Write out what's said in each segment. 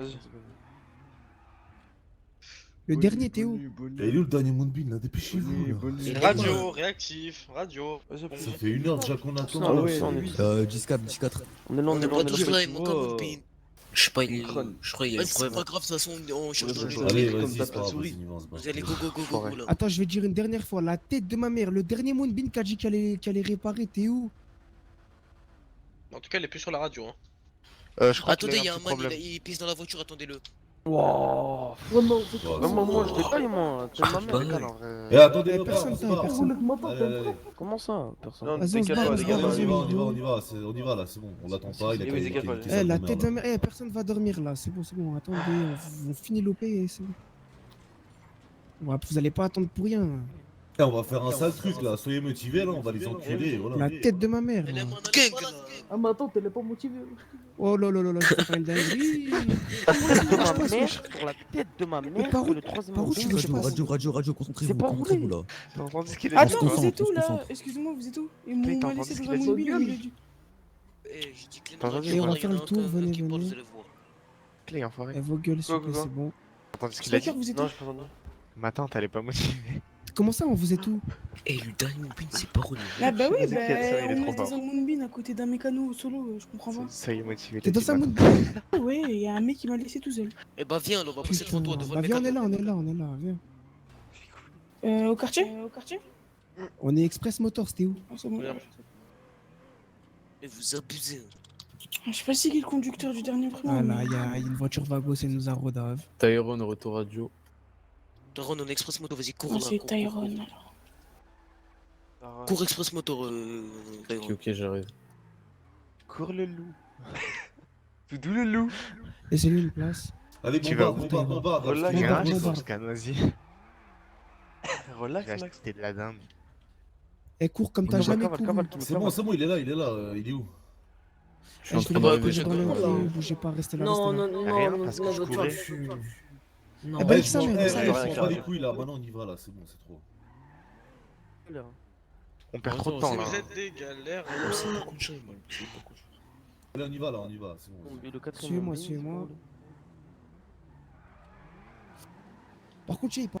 Vas-y. Le dernier, t'es où? Il est où le dernier Moonbeam là? Dépêchez-vous là. Radio, réactif, radio. Vas-y, Bon. Ça fait 1 heure déjà qu'on attend. Ah là, ouais, c'est- on est 10-4. On est là, on est là, on Pas est tous là. là, il manque un Moonbeam. Je sais pas, il est Crâne. où. Je crois qu'il y a un C'est pas problème. grave, de toute façon, on cherche dans les Allez, données. vas-y, c'est pas grave, vas-y, on se bat. Vous allez go là. Attends, je vais dire une dernière fois. La tête de ma mère, le dernier Moonbeam qui a dit qu'elle allait réparer, t'es où? En tout cas, il est plus sur la radio. Hein. Je crois qu'il Attendez, a il y a un un petit man, problème. il pisse dans la voiture, attendez-le. Wow. Moi, je détaille, moi. T'es ma mère, décale, en vrai. Eh, attendez, Eh, on personne, part. personne. Allez. Comment ça, personne? Non, Vas-y, on se décale bat, pas, on se décale bat, pas. vas-y. On y va là, c'est bon. On l'attend pas, il a Oui, qu'à décale pas, Eh, la tête de ma mère, personne va dormir là. C'est bon, attendez. On finit l'OP et c'est bon. Ouais, vous allez pas attendre pour rien. Eh, on va faire un sale truc là, soyez motivés là, on va les enculer, voilà. La tête de ma mère. Elle est là. mon gang là. Ah mais attends, t'es pas motivé. Oh là là là là, je vais faire une dinguerie. De ma mère, pour la tête de ma mère, par où- le troisième par où tu veux que je passe? Radio, concentrez-vous, C'est pas concentrez-vous roulé. là. T'as entendu ce qu'il a dit? Attends, vous êtes où on se là? concentre. Excusez-moi, vous êtes où? Ils Putain, m'ont t'as laissé entendu dans ce un qu'il a dit? mobile au milieu du... Eh, j'ai dit que les Attends, noms, vas-y, il y en a on va faire le un tour, venez, qui porte, venez. vous allez voir. Clé, enfoiré. Eh, vos gueules, s'il vous plaît, Go. c'est bon. T'as entendu ce qu'il a dit? Striker, vous êtes où? Non, j'ai pas entendu. Ma tante, elle est pas motivée. Comment ça, on vous est où? Eh, le dernier Moonbeam, c'est pas relou. Ah bah oui, Vas-y, ça, il est on trop est fort. dans un moonbeam à côté d'un mécano solo, je comprends pas. Ça y est, motivé. T'es dans les un petits mood. Ah ouais, il y a un mec qui m'a laissé tout seul. Eh bah viens, là, on va passer devant toi, devant Bah le viens, mécano. on est là, viens. Au quartier? Au quartier? On est Express Motors, t'es où? Ah, c'est bon. Regarde. Et vous abusez. Je sais pas si qui est le conducteur du dernier vraiment. Ah là, il y a une voiture Vago, c'est nous a rodave. Tyrone, retour radio. Taron, on est express moto, vas-y, cours Ah, là. c'est cours, Tyrone alors. Cours express moto, Tyrone. Ok, j'arrive. Cours le loup. Doudou le loup. Laissez-lui une place. Allez, Tu vas bombarde. Relax, Bon, garage, bon, je bon. pense qu'à Noisy. Relax, J'ai Max. acheté de la dinde. Et cours comme t'as Cavale, jamais cavale, couru. cavale, C'est bon, il est là, il est où? Je suis en Je train vais de le rêver, courir dans le j'attends. cul, bougez pas, restez là, Non, restez là. non, non, Rien, non, parce que non, je non, courais. Non, Eh ben, Eh, ça, je mais m'en ça, je ça, m'en bats les couilles là, maintenant on y va là, c'est bon, c'est trop. On perd trop de temps Si là. vous êtes des galères. C'est pas contre moi. C'est pas contre Allez, on y va là, c'est bon. Le quatrième Suivez-moi, moonbeam, suivez-moi. Par contre, j'ai pas.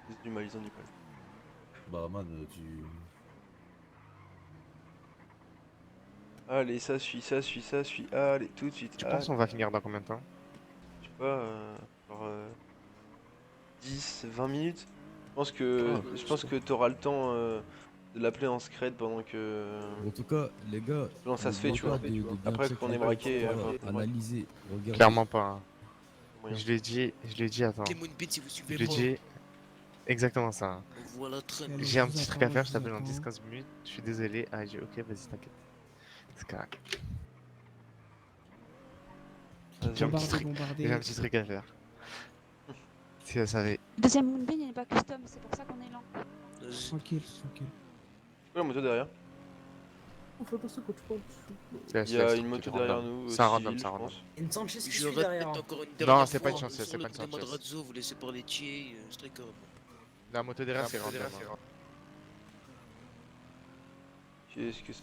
Ils ont du mal, ils ont du mal. Bah man, tu... Allez, ça suit. Allez, tout de suite. Tu penses on va finir dans combien de temps? Je sais pas, genre 10, 20 minutes. Je pense que t'auras le temps de l'appeler en secret pendant que. En tout cas, les gars, Non, ça se fait, tu vois. de bien Après checker qu'on est les braqué, gars, on est braqué. analyser, regarder. Clairement pas. hein. Moyen. Je l'ai dit, attends. Les Moonbeam, si vous Je suivez l'ai pas. dit exactement ça. hein. On voit la traîne. Allez. J'ai un vous petit truc attends, à faire, je je vous t'appelle dans attends. 10-15 minutes. Je suis désolé. Ah, j'ai ok, vas-y, t'inquiète. C'est correct. J'ai un petit Bombardé, truc. bombardé. J'ai un petit truc à faire. Si elle savait. Deuxième Moonbeam, il n'est pas custom, c'est pour ça qu'on est lent. Vas-y. Tranquille, tranquille. La moto derrière. Fais attention quand tu parles. Il y a une moto derrière nous. C'est un random, civile, c'est un je random. pense. Une Sanchez qui Je suit répète derrière. encore une dernière fois. c'est pas une chance, sur c'est le pas une coup des chance. Madrazzo, vous laissez parler Thier, Striker. La moto derrière, c'est random. hein. Qu'est-ce que c'est?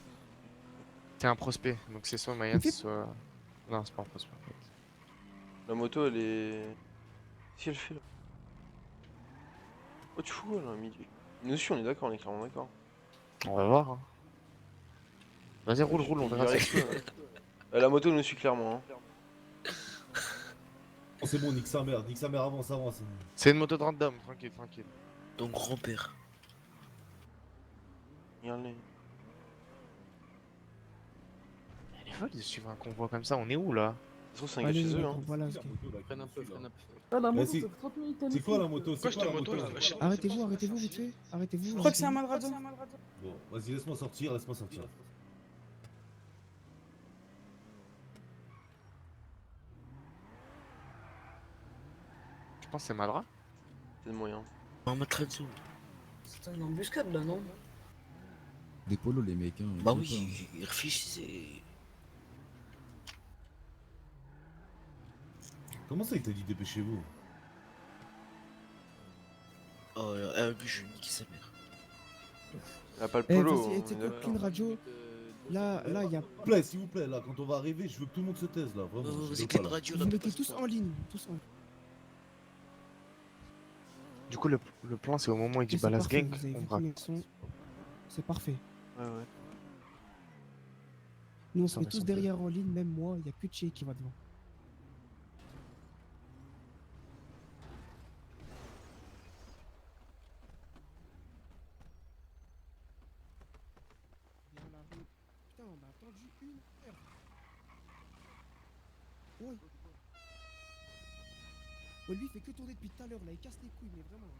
C'est un prospect, donc c'est soit Mayenne, soit. Non, c'est pas un prospect. La moto, elle est. Qu'est-ce qu'elle fait là? Oh, tu fous quoi là, midi? Nous aussi, on est d'accord, on est clairement d'accord. On va voir. hein. Vas-y, roule, on verra ça. La moto nous suit clairement. Hein. Oh, c'est bon, nique sa mère, avance. C'est une moto de random, tranquille. Donc grand-père. Regarde-les. Elle est folle de suivre un convoi comme ça, on est où là? De toute façon, c'est un gars de Allez, chez eux. Hein. voilà. Freine un peu. Ah la moto, c'est- ça fait 30 minutes. elle est C'est quoi la fine. moto? Pourquoi je te moto là? Arrêtez-vous, vite fait. Arrêtez-vous. Je crois que c'est un Madrazo. Bon, vas-y, laisse-moi sortir. Je pense que c'est Madra. C'est le moyen. Un Madrazzo. C'est une embuscade là, non? Des polos, les mecs. Hein, Bah ils oui, sont ils réfléchissent. Comment ça, il t'a dit dépêchez-vous? Oh, je nique sa mère. Elle a pas le Eh, polo. vas-y, on t'es est quoi, d'accord. clean radio? Là, il y a. S'il vous plaît, s'il vous plaît, là, quand on va arriver, je veux que tout le monde se taise, là, vraiment. je Vas-y, rigole quelle pas, là. radio Vous là mettez tous en ligne. Tous en ligne. Du coup, le plan, c'est au moment où il dit Et c'est balance parfait, gang, vous avez on vu va. combien ils sont. C'est parfait. Ouais, ouais. Nous, on se Ça met va tous sembler. derrière en ligne, même moi, il n'y a que Tché qui va devant. Putain, on a attendu 1 heure. Ouais. Ouais, lui, il fait que tourner depuis tout à l'heure, là, il casse les couilles, mais vraiment.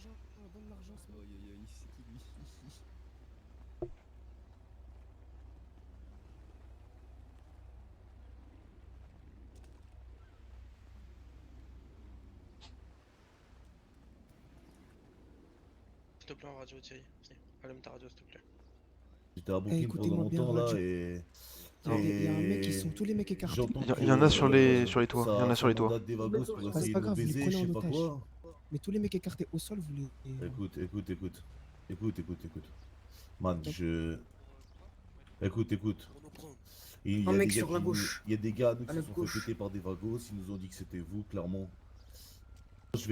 Genre, on donne l'argent, c'est bon. Aïe aïe aïe, c'est qui lui? S'il te plaît, en radio, Thierry. Allume ta radio, s'il te plaît. J'étais à Brooklyn pendant écoutez-moi bien, longtemps, là, Radio. et... Il y a un mec, ils sont tous les mecs écartés. j'entends Il y en a que, sur les toits, ça- il y en a sur les ça toits. mandate des vagos pour Bah, c'est essayer pas de grave, nous vous les baiser, je prenez sais en pas otage. quoi. Mais tous les mecs écartés au sol, vous les. Écoute. Écoute. Man, je... Écoute. On nous prend. Il y Un a mec des gars sur la qui gauche. nous- Il y a des gars, nous, À qui se notre sont fait gauche. péter par des vagos, ils nous ont dit que c'était vous, clairement. Je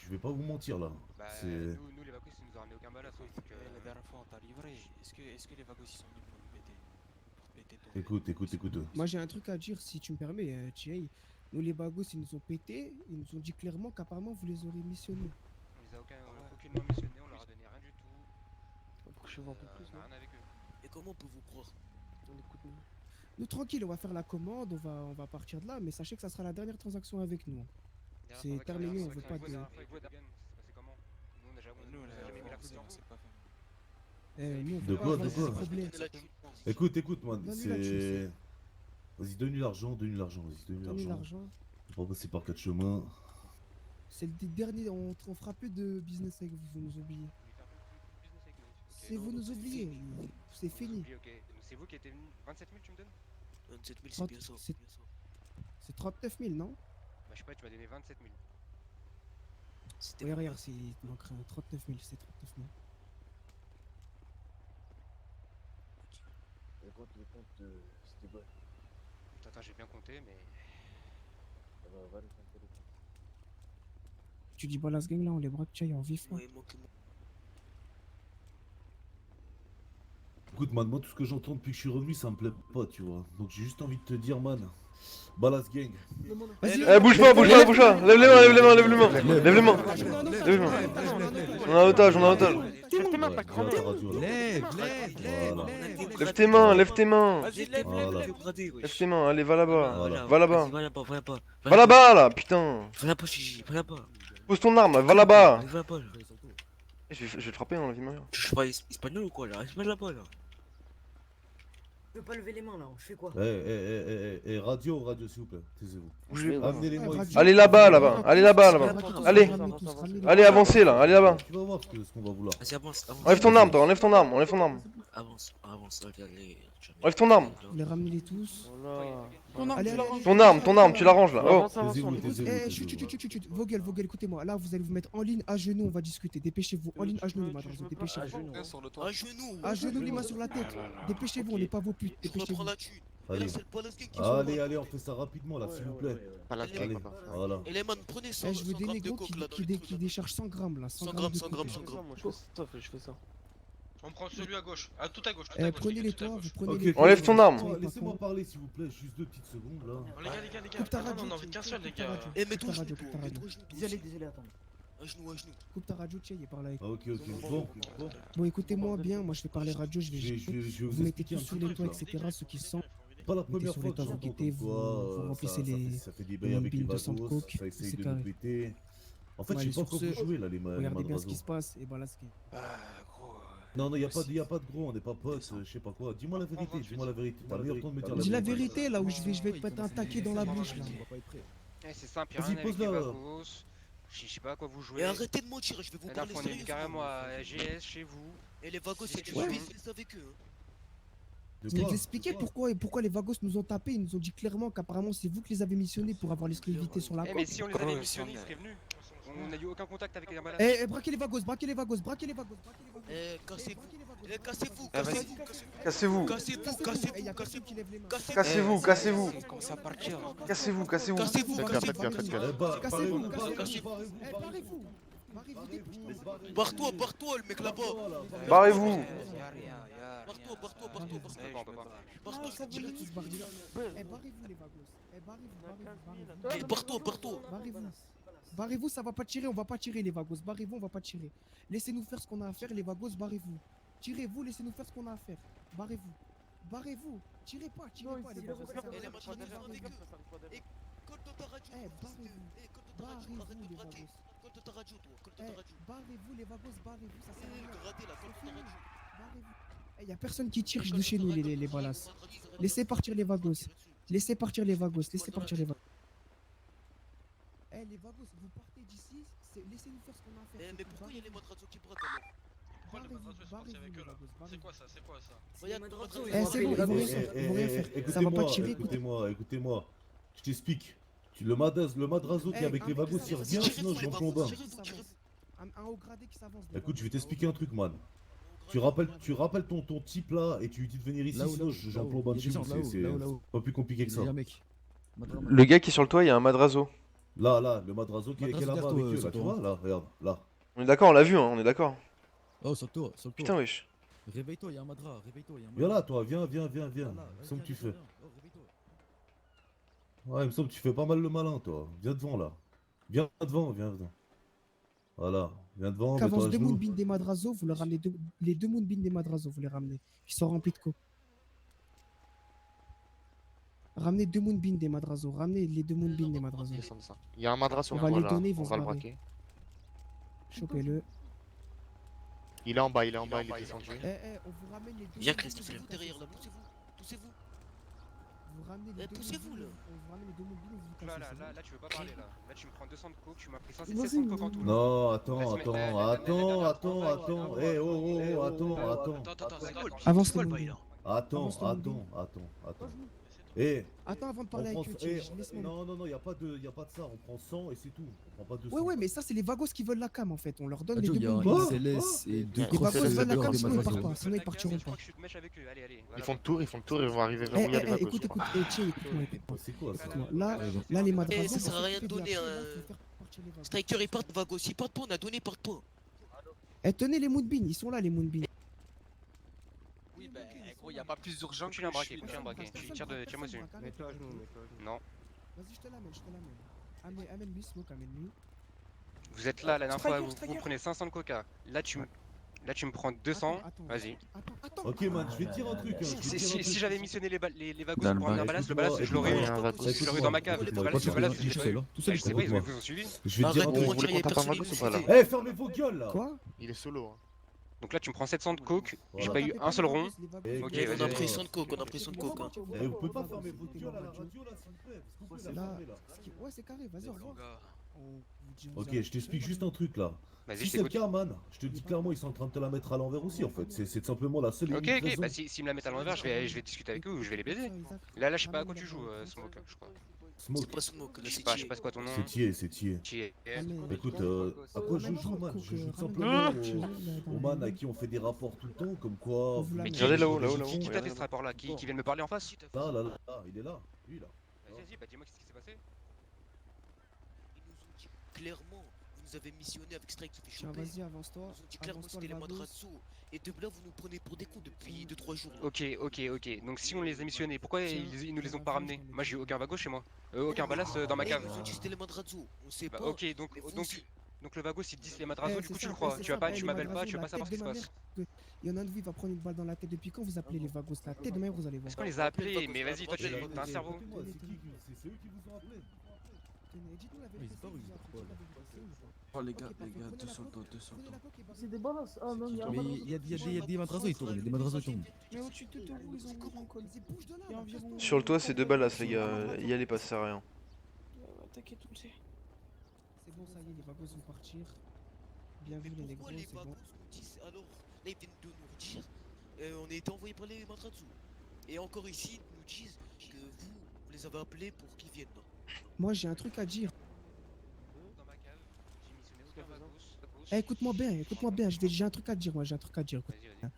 vais pas vous mentir, là. Bah, C'est... nous les vagos ils nous ont ramené aucun balasse. Donc, La dernière fois on t'a livré, est-ce que les vagos ils sont venus pour nous péter? Pour te péter ton... Écoute. Moi j'ai un truc à dire si tu me permets, Thierry. Nous les bagos ils nous ont pété, ils nous ont dit clairement qu'apparemment vous les aurez missionnés. on les a aucunement missionnés, on leur a donné rien du tout. Pour que je vois un peu plus, On a rien avec eux. Et comment on peut vous croire? On écoute, nous. Nous tranquille, on va faire la commande, on va partir de là, mais sachez que ça sera la dernière transaction avec nous. Derrière, C'est on va terminé, créer un on veut sacré pas coup de- d'un fake Wood, Dagan, c'est passé comment? Nous on a jamais, Nous, on a la jamais mis la on coupe sait- dedans. on sait pas faire. Nous, on De veut quoi, pas de avoir quoi ce problème. Écoute, man, Donne-lui la c'est... Vas-y, donne-lui l'argent, donne-lui l'argent. Donne-lui l'argent. On va passer par 4 chemins. C'est le dernier, on fera plus de business avec vous, vous nous oubliez. C'est vous nous oubliez, c'est fini. Ok, c'est vous qui êtes venus. 27 000 tu me donnes? 27 000, c'est 30, bien ça. c'est- bien ça. C'est 39 000, non? Bah je sais pas, tu m'as donné 27 000. C'était Oui, regarde, il te manquerait 39 000, c'est 39 000. Attends, j'ai bien compté, mais. Tu dis balance gang là, on les braque, tiens, en vif là. Ouais, manque-moi. Écoute, man, moi, tout ce que j'entends depuis que je suis revenu, ça me plaît pas, tu vois. Donc j'ai juste envie de te dire, man, balance gang. Vas-y, Eh, bouge pas, lève les mains. On est en otage, Lève tes mains, ta Ouais, grand-mère. viens à ta radio, là. Lève Voilà. Lève tes mains, lève tes mains. Vas-y, lève, Voilà. Lève tes mains, allez, va là-bas. Voilà. Va là-bas. Vas-y, va là-bas, va là-bas. Va là-bas, là, putain. Va là-bas, Gigi, va là-bas. Pose ton arme, va là-bas. Va là-bas, là. Je vais te frapper dans la vie de ma mère. Tu joues pas espagnol ou quoi, là? Reste pas là-bas, là. Je peux pas lever les mains là, je fais quoi? Radio, s'il vous plaît, taisez-vous. Bougez pas. Amenez-les-moi ici. Allez là-bas, Allez, Allez. Allez, avancez là, allez là-bas. Tu vas voir ce qu'on va vouloir. Vas-y, avance, avance. Enlève ton arme, toi, enlève ton arme. Avance, allez. Enlève ton arme. Les ramenez-les tous. Voilà. Allez, allez, Ton arme, tu l'arranges là. Oh. Avance, avance, on écoute. chut, Vogel, écoutez-moi. Là, vous allez vous mettre en ligne, à genoux, on va discuter. Dépêchez-vous, en ligne, à genoux, les madrassos, dépêchez-vous. À genoux. À genoux, les mains sur la tête. Dépêchez-vous, on n'est pas vos putes. Je reprends Dépêchez-vous. la thune. Et Allez. là, c'est le Balance Gang qui joue. Allez, on fait ça rapidement là, s'il vous plaît. Balance gang, Allez, papa. voilà. Et les man, prenez 100 Je veux des grammes de négros coke là dans qui les trous, là. déchargent 100 grammes là. 100 grammes, 100 de grammes, coke. 100 grammes. Moi, je fais ça. On prend celui à gauche, à tout à gauche. Prenez les toits, vous prenez Ok, les Enlève ton arme. Oh, laissez-moi parler, s'il vous plaît, juste 2 petites secondes là. Les gars, Coupe ta radio. on a envie de qu'un seul, les coupe ta gars. radio, Eh, coupe mets-toi ta à radio, genoux, coupe ta radio. Désolé, attends. À genoux. Coupe ta radio, tiens, il est par là. Ah, ok, bon. Bon, écoutez-moi bien, moi je vais parler radio, je vais. Je vais Vous vous mettez expliquer tous un sur petit les truc toits, là. etc. Ceux qui sont. Pas la première sur fois les que toits, vous j'entends guettez, comme vous quoi, remplissez ça les. fait des bails avec les bines de sang de vagos, coke, ça essaye c'est de carré. nous péter. En fait, Ouais, je sais et pas sur comment ce, vous jouez là, les Regardez bien ce qui madrasos. se passe, et voilà ce qui. Bah, gros. Non, y a pas de gros, on n'est pas potes, je sais pas quoi. Dis-moi la vérité, T'as le meilleur temps de me dire Dis la vérité. vérité là où je vais te mettre un taquet dans la bouche là. Eh, c'est simple, y'a Vas-y, rien avec pose les là. vagos. Je sais pas à quoi vous jouez. Et arrêtez de mentir, je vais vous La parler dernière fois, on est venu sérieux. carrément à GS chez vous. Et les vagos, c'est du Ouais. business avec eux. De Je vais quoi t'expliquer pourquoi les vagos nous ont tapé, ils nous ont dit clairement qu'apparemment c'est vous qui les avez missionnés pour avoir l'exclusivité sur la Eh, mais coque. si on les avait missionnés, ils seraient venus. On n'a eu aucun contact avec les malades. Braquez les vagos. Eh, cassez-vous. Braquez les vagos. Eh, cassez-vous, Ah, vas-y. cassez-vous, Cassez-vous. cassez-vous, Eh, y a cassez-vous, personne qui lève les mains. Cassez-vous, cassez-vous. Commence à partir. Cassez-vous, cassez-vous. cassez-vous, Faites gaffe, faites gaffe, faites gaffe. Eh, bah, Cassez-vous, barrez-vous, cassez-vous. barrez-vous, Eh, barrez-vous, barrez-vous. Barrez-vous, dépêche-toi. barre-toi, barre-toi, le mec là-bas. Barrez-vous. Y'a rien, y'a Barre-toi, barre-toi, Barrez-vous. barre-toi, barre-toi. Barre-toi, Ça va, direct. tous barrez. Eh, barrez-vous les vagos. Eh, barrez-vous. Eh, barre-toi, barre-toi. Barrez-vous. Barrez-vous, ça va pas tirer, on va pas tirer les vagos. Barrez-vous, on va pas tirer. Laissez-nous faire ce qu'on a à faire, les vagos, barrez-vous. Tirez-vous, laissez-nous faire ce qu'on a à faire. Barrez-vous. Barrez-vous. Tirez pas les vagos. ça sert à Eh, rien. les machins, défendez que. Eh, colle dans ta radio. Eh, barrez-vous. Eh, colle dans ta radio, arrête Barrez-vous de les braquer. vagos. Colle dans ta radio, toi, colle dans Eh, ta radio. barrez-vous les vagos, barrez-vous, ça sert à Eh, rien. gradez là, colle dans ta radio. Barrez-vous. Eh, y a personne qui tire de chez nous les balas. Laissez partir les vagos. Laissez partir les vagos. Laissez partir les vagos. Eh, les vagos, vous partez d'ici, laissez-nous faire ce qu'on a à faire. Eh, c'est mais tout. pourquoi il y a les madrazo qui braquent alors? Barrez-vous, barrez-vous, les vagos, barrez-vous. Regarde, Madrazo, Eh, c'est bon, ils vont rien faire. Ils vont rien faire. Ça va pas tirer. écoutez-moi. Je t'explique. Le madrazo qui est avec les vagos, il revient, sinon je m'en plombe un. Un haut gradé qui s'avance. Écoute, je vais t'expliquer un truc, man. Tu rappelles ton type là et tu lui dis de venir ici, Là-haut, sinon là-haut, j'en plombe un de chez vous. C'est là-haut. pas plus compliqué que ça. Il y a un mec. Madra- Le gars qui est sur le toit, il y a un madrazo. Là, le madrazo qui est Madrazo là-bas derrière avec toi, eux, là, tu sur toi. vois, là, regarde, là. On est d'accord, on l'a vu, hein, on est d'accord. Oh, sur le toit, sur le Putain, toit. wesh. Réveille-toi, il y a un madra, réveille-toi, il y a un Viens madra. là, toi, viens. Voilà, Il me semble que tu viens, fais. Oh, réveille-toi. Ouais, il me semble que tu fais pas mal le malin, toi. Viens devant, là. Viens devant. Voilà, viens devant, mets-toi Qu'avance à deux genoux. moonbeams des madrazo, vous leur ramenez les deux moonbeams des madrazo, vous les ramenez. Qui sont remplis de co. Ramenez deux moonbeams des madrazo, ramenez les deux moonbeams des madrazo. Il y a un madras sur On le va toit les là. donner, ils vont On se va le barrer. braquer. Chopez-le. Il est en bas, il est descendu. On vous ramène les deux. Viens, moonbeams Chris, des poussez-vous madrazo. derrière là, poussez-vous. Poussez-vous. Vous ramenez les Eh, deux poussez-vous, moonbeams, là. on vous ramène les deux moonbeams, vous Là, cassez, là, c'est là, bon. là, tu veux pas parler là. Là, tu me prends 200 de coke, tu m'as pris Vas-y, 700 de coke en tout. Non, attends. Vas-y, Eh, Attends, c'est quoi le Avance c'est quoi le le bail moonbeam. là Avance le moonbeam. Attends. Eh, Attends avant de on parler prend... avec eux, laisse-moi. Non, y a pas de ça, on prend 100 et c'est tout. On prend pas 200. Ouais, mais ça, c'est les vagos qui veulent la cam en fait. On leur donne Ah, les Joe, deux il y a un moonbeams. XLS et deux Les Les crosses vagos veulent la dehors cam, des sinon ils partent madrazo. pas. Sinon ils partiront Je crois pas. que je suis de mèche avec eux. Allez. Ils font le tour, ils vont arriver vers où il y a les vagos. Écoute, tiens, écoute-moi. C'est quoi ça? Écoute-moi. Là, les madrazo. Eh, ça sert à vont rien de s'occuper donner la un- paix, là, faut faire partir les vagos. Striker, ils partent, vagos. S'ils partent pas, on a donné, ils partent pas. Eh, tenez les moonbeams, ils sont là les moonbeams. Oui, bah, gros, y a pas plus urgent que tu l'as braqué. Tire-moi dessus. Mets-toi à genoux, Non. Vas-y, je te l'amène. Amène-lui, Smoke, amène-lui. Vous êtes là, la dernière fois, vous prenez 500 de coca. Là, tu me prends 200. Attends, Vas-y. Attends. Ok, man, je vais te dire un truc. Si j'avais missionné les vagos Dans le pour ramener un bar. ballas, le ballas, je l'aurais eu. Je l'aurais eu dans ma cave. Le ballas, Tout je seul, là. Tout seul, je sais pas, ils écoute-moi. vous ont suivi. Je vais te dire un Arrête de truc. mentir, il y a qu'on tape un personne vago, qui c'est pas là. nous Eh, fermez vos gueules là. Quoi? Il est solo. Hein. Donc là, tu me prends 700 de coke. J'ai Voilà. pas eu un seul rond. Eh, Ok, On a vas-y. pris 100 de coke, on a pris 100 de coke. Hein. Eh, vous pouvez pas fermer vos gueules à la radio là, s'il vous plaît. Parce que vous pouvez la Là, fermer là. ouais, c'est carré, vas-y, au revoir. Ok, je t'explique juste un truc là. Vas-y, Si je c'est le t'écoute. cas, man, je te dis clairement, ils sont en train de te la mettre à l'envers aussi en fait. C'est tout simplement la seule et Ok, unique ok, raison. bah s'ils me la mettent à l'envers, je vais discuter avec eux ou je vais les baiser. Là, je sais pas à quoi tu joues, Smoke, je crois. C'est Smoke, pas Smoke, là, Je sais c'est pas, Thier. c'est quoi ton nom. c'est Thier. Thier. Écoute, à quoi je joue, man? Je joue simplement au man à qui on fait des rapports tout le temps, comme quoi. Mais qui Regardez là-haut, qui t'a fait ce rapport-là? Qui vient de me parler en face? Là, il est là, lui là. Vas-y, bah dis-moi qu'est-ce qui s'est passé. Ils nous ont dit clairement, vous nous avez missionné avec Strike qui fait Tiens, choper. vas-y, Ils avance-toi. nous ont dit clairement Avance-toi, c'était les le vagos. madrazo. Et de là, vous nous prenez pour des cons depuis 2-3 jours. là. Ok. Donc si on les a missionnés, pourquoi ils nous les ont pas ramenés? Moi j'ai eu aucun vago chez moi. Aucun ballas dans ma Eh, cave. Ils nous ont dit c'était les madrazo. On sait Bah pas. ok, mais vous aussi. donc le vago s'ils disent les madrazo, Eh, du coup c'est tu le ça, crois. c'est Tu vas ça, pas, eh, tu les m'appelles pas, madrazo, tu veux la pas savoir ce qui tête se de ma passe. mère. Il y en a un de vous, il va prendre une balle dans la tête depuis quand vous appelez les vagos la tête de ma mère, vous allez voir. Est-ce qu'on les a appelés? Mais vas-y, toi t'as un cerveau. Écoutez-moi, c'est eux qui vous ont appelé. Tenez, dites-nous la Ils vérité. partent, ils partent pas, là. Oh les gars, 200 temps. C'est des balances. Ah non, Mais il y a des madrazo, ils tournent, il y a des madrazo, ils tournent. Mais au-dessus de tout, ils ont comment quoi? Ils bougent de là. là, casse-toi. Sur le toit, c'est 2 ballas, les gars. Y aller pas, ça sert à rien. C'est bon, ça y est, les vagos vont partir. Bien vu, les négros, Pourquoi les c'est vagos bon. nous disent alors, là ils viennent de nous dire, on a été envoyés par les madrazo. Et encore ici, ils nous disent que vous les avez appelés pour qu'ils viennent. Moi, j'ai un truc à dire. Dans ma cave, j'ai missionné aucun vagos. Eh, écoute-moi bien, j'ai un truc à dire, moi, j'ai un truc à dire. Vas-y.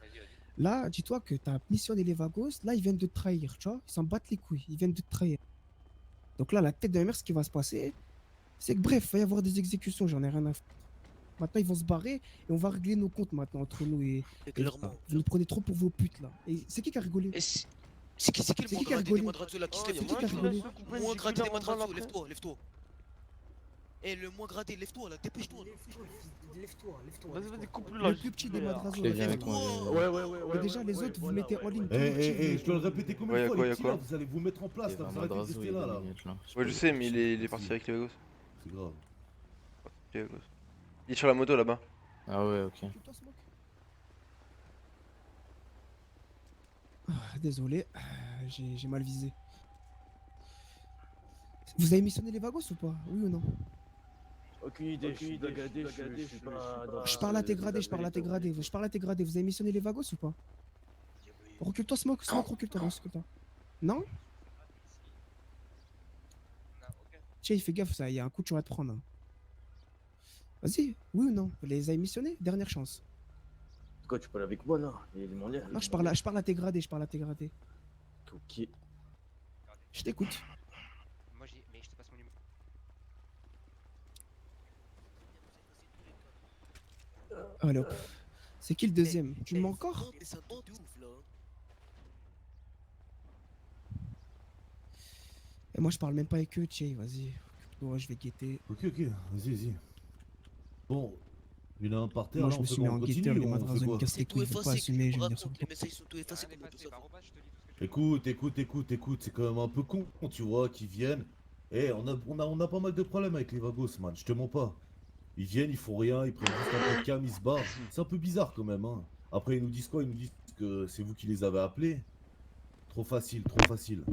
Là, dis-toi que t'as missionné les Vagos, là, ils viennent de te trahir, tu vois. Ils s'en battent les couilles, ils viennent de te trahir. Donc là, la tête de ma mère, ce qui va se passer, c'est que bref, il va y avoir des exécutions, j'en ai rien à foutre. Maintenant, ils vont se barrer et on va régler nos comptes maintenant entre nous et Clairement. vous nous prenez trop pour vos putes là. Et c'est qui a rigolé? Et c'est qui le C'est moins qui a gradé rigolé? des Madrazo là qui se Oh, lève y a tout qui a de suite, rigolé? là. Moins gradé des Madrazo, lève-toi, lève-toi. Eh, le moins gradé, lève-toi là, dépêche-toi là. Lève-toi, lève-toi. Vas-y, coupe-le là. Le plus petit des Madrazo. Je viens avec moi. Et déjà, les autres, vous mettez en ligne. Eh, je dois le répéter combien Ouais, de fois, y'a les petits quoi là, vous allez vous mettre en place, là, vous arrêtez de rester là. Ouais, je sais, mais il est parti avec les Vagos. C'est grave. Les Vagos. Il est sur la moto là-bas. Ah ouais, ok. Désolé, j'ai mal visé. Vous avez missionné les Vagos ou pas? Oui ou non? Aucune idée, je suis dégradé, je suis pas dans... Je parle à tes gradés, je parle à tes gradés. Vous avez missionné les Vagos ou pas? Recule-toi, Smoke, recule-toi, recule-toi. Non? Tiens, fais gaffe, ça, il y a un coup, tu vas te prendre. Hein. Vas-y, oui ou non? Vous les avez missionnés? Dernière chance. Quoi, tu parles avec moi là? Non, je parle à tes gradés, Ok. Je t'écoute. Moi j'ai. Mais je te passe mon numéro. Allez hop. C'est qui le deuxième? Tu me mens encore? Non, mais c'est un truc de ouf là. Et moi, je parle même pas avec eux, tiens, vas-y. Occupe-toi, je vais guetter. Ok, vas-y. Bon, il y en a un par terre, Moi, là, je on me fait suis quoi, mis on en guetteur, continue les ou on fait madrasos, ils me quoi? cassent les C'est tout couilles, ils veulent pas effacé, assumer, je vais venir sur raconte, le les messages sont tout effacés, comment tout ça. Écoute, c'est quand même un peu con, tu vois, qu'ils viennent. Eh, on a pas mal de problèmes avec les Vagos, man, je te mens pas. Ils viennent, ils font rien, ils prennent juste un peu de cam, ils se barrent. C'est un peu bizarre quand même, hein. Après, ils nous disent quoi? Ils nous disent que c'est vous qui les avez appelés. Trop facile.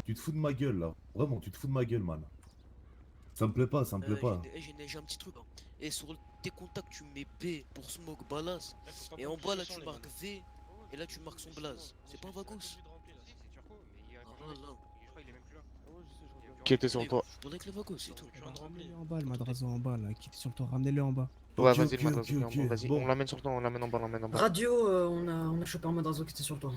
Tu te fous de ma gueule, là. Vraiment, tu te fous de ma gueule, man. Ça me plaît pas. J'ai un petit truc. Hein. Et sur tes contacts, tu mets B pour Smoke Balas. Et en bas, là, tu marques V. Et là, tu marques son blaze. C'est pas Vagos. C'est Turco, mais il Ah, là. je crois qu'il est même plus là. Qui était sur toi? Je parle avec les Vagos, c'est tout. Ramenez-le en bas, le madrazo en bas, là, qui était sur le toit, ramenez-le en bas. Ouais, Ok, vas-y, ok, le madrazo, ok, ok. vas-y. Bon. On l'amène sur toi, on l'amène en bas, Radio, on a chopé un madrazo qui était sur toi.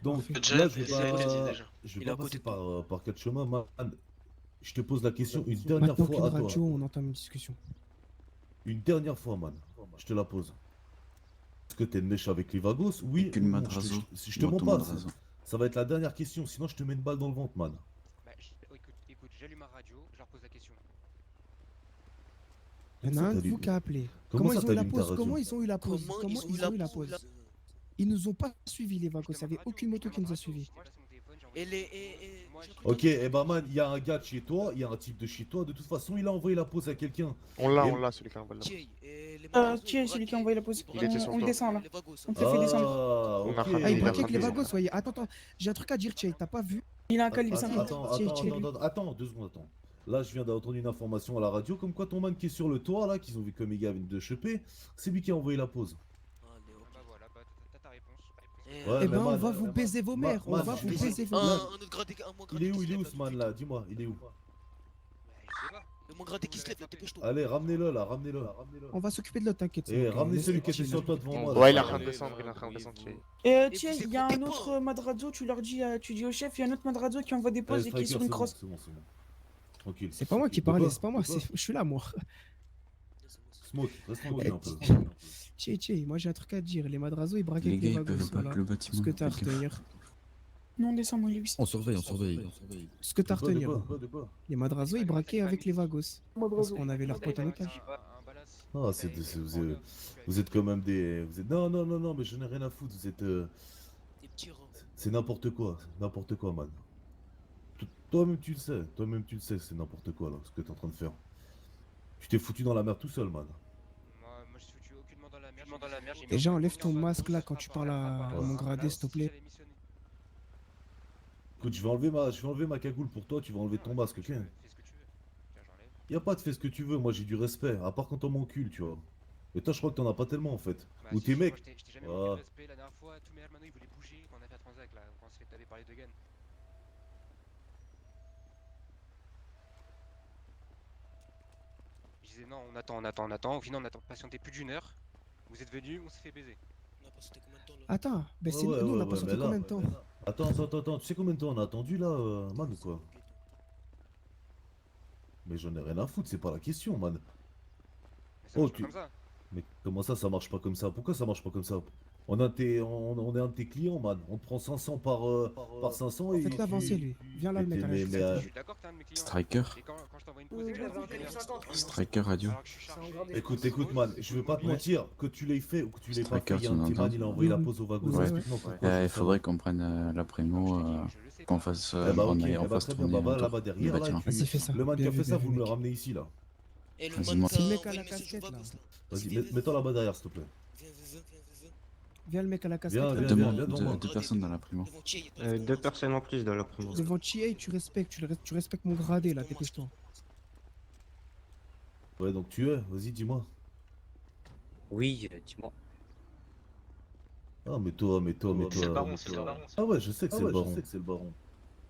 Donc, Parfait. là, je vais pas passer par quatre chemins, man. Je te pose la question une dernière Maintenant fois qu'une à toi. radio, on entame une discussion. Une dernière fois, man. Je te la pose. Est-ce que t'es mèche avec les Vagos? Oui. Aucune ou non? madrazo. Je te mens pas. Ça va être la dernière question, sinon je te mets une balle dans le ventre, man. Bah, écoute, j'allume ma radio, je leur pose la question. Il y en a un de vous qui a appelé. Comment ça, ils ont eu la t'allumes ta pause? radio? Comment ils ont eu la pause? Comment Comment ils ont eu la pause? Ils nous ont pas suivis, les Vagos. Il n'y avait aucune moto qui nous a suivis. Et les. Ok, et bah man, il y a un gars de chez toi, il y a un type de chez toi, de toute façon il a envoyé la pause à quelqu'un. On l'a, celui qui a envoyé la pause. Qui est celui qui a envoyé la pause? Il était sur On le toi. descend là. On te fait descendre. Ah, On a ok. frappé, Ah, il il a braquait avec les frappé. Vagos, soyez. Attends, j'ai un truc à dire, Tchèque, t'as pas vu? Il a un calibre Attends, 50. attends, 2 secondes, attends. Là, je viens d'entendre une information à la radio, comme quoi ton man qui est sur le toit, là, qu'ils ont vu que mes gars viennent de choper, c'est lui qui a envoyé la pause. Bah voilà, bah t'as ta réponse. Ouais, Eh mais ben, on man, va vous baiser vos mères. On man, va je vous suis baiser vos désolé. mères. Un autre gradé, un moins Il gradé. est où, qui se lève, ce man là? Dis-moi, il est où? Bah, je sais pas. Le moins gradé qui se lève, là, dépêche-toi. Allez, ramenez-le là, ramenez-le. On va s'occuper de l'autre, t'inquiète. Et Smoke. ramenez Laisse celui le qui était petit, sur là. toi devant moi. Ouais, il est en train de descendre, Et Et tiens, vous il y a écoutez un pas. autre madrazo, tu dis au chef, il y a un autre madrazo qui envoie des pauses Allez, et qui est Striker, sur une c'est bon, crosse. c'est bon. Tranquille. C'est pas moi qui De parlais, quoi? c'est pas moi. De quoi? Je suis là, moi. Smoke, reste tranquille un peu. Tchè, moi j'ai un truc à te dire. Les madrazo, ils braquent Les avec gars, les ils peuvent Vagos. pas Voilà. que le bâtiment. Ce que t'as à Fais gaffe. retenir. Non, descends-moi, il est 800. On surveille. Ce que t'as à De retenir. quoi? Les madrazo, ils braquaient avec les Vagos. Parce qu'on avait leur pote en otage. Ah, vous êtes quand même des. Non, mais je n'ai rien à foutre. Vous êtes. Des petits rats. C'est n'importe quoi, man. Toi-même tu le sais, c'est n'importe quoi là, ce que t'es en train de faire. Tu t'es foutu dans la mer tout seul, man. Moi je suis foutu aucunement dans la mer. j'ai mis Déjà, aucun enlève ton confiance en masque là tous quand par tu rapport parles à à mon gradé, s'il te plaît. j'allais missionner. Écoute, je vais enlever ma cagoule pour toi, tu vas enlever ton masque, ok? Fais ce que tu veux. Tiens, j'enlève. Y a pas de fais ce que tu veux, moi j'ai du respect, à part quand on m'encule, tu vois. Et toi, je crois que t'en as pas tellement en fait. Bah, Ou si, tes si, moi, mecs. je t'ai jamais Ah. manqué de respect. La dernière fois, tous mes hermanos ils voulaient bouger quand on a fait la transac là, quand on s'est fait taper par les deux gangs. Je disais non, on attend. Au final, on a patienté plus d'1 heure. Vous êtes venus, on s'est fait baiser. C'était combien de temps là? Attends, ben Ouais, c'est ouais, nous, on ouais, a pas ouais, sorti mais là- combien de temps? Attends, tu sais combien de temps on a attendu là, man ou quoi? Mais j'en ai rien à foutre, c'est pas la question, man. Mais ça Oh, marche pas tu... comme ça. Mais comment ça marche pas comme ça? Pourquoi ça marche pas comme ça? On est un de tes clients, man. On te prend 500 par 500 et Faites-le avancer, lui. Viens là, le mec à la mais, casquette. Je suis d'accord que t'es un de mes clients. Striker. Et quand je t'envoie une pause, Oui, et que je j'avais te un dis, 50. Striker radio. alors que je suis chargé. Écoute, man, je veux pas te mentir, que tu l'aies fait ou que tu l'aies pas Striker, fait, il y a un de tu tes man, m'entends? il a envoyé la Oui, pause au wagon. ouais, Explique-moi pourquoi. je veux Il faudrait savoir. qu'on prenne la primo, Je le sais qu'on pas. fasse, Eh bah, ok, on fasse très bien, tourner bah, autour là-bas du derrière, là, bâtiment. Vas-y, fais ça. le man qui Bien a vu, fait ça, bien vous vu, me le mec. ramenez ici, là. Et le Vas-y, man moi. qui a C'est le mec à envoyé la le message au casquette, là. Vagos là. Vas-y, mets-toi là-bas derrière, s'il te plaît. Viens. Viens le mec à la casquette. Viens, là. viens, Demande viens devant moi. deux personnes dans la primo. Devant Thierry, toi, devant Deux moi. personnes en plus dans la primo. Devant TA, tu respectes, tu respectes mon gradé, là, dépêche-toi. Ouais, donc tu es, vas-y, dis-moi. Oui, dis-moi. Ah, mais toi. C'est le baron, c'est le baron. Ah ouais, je sais que c'est le baron.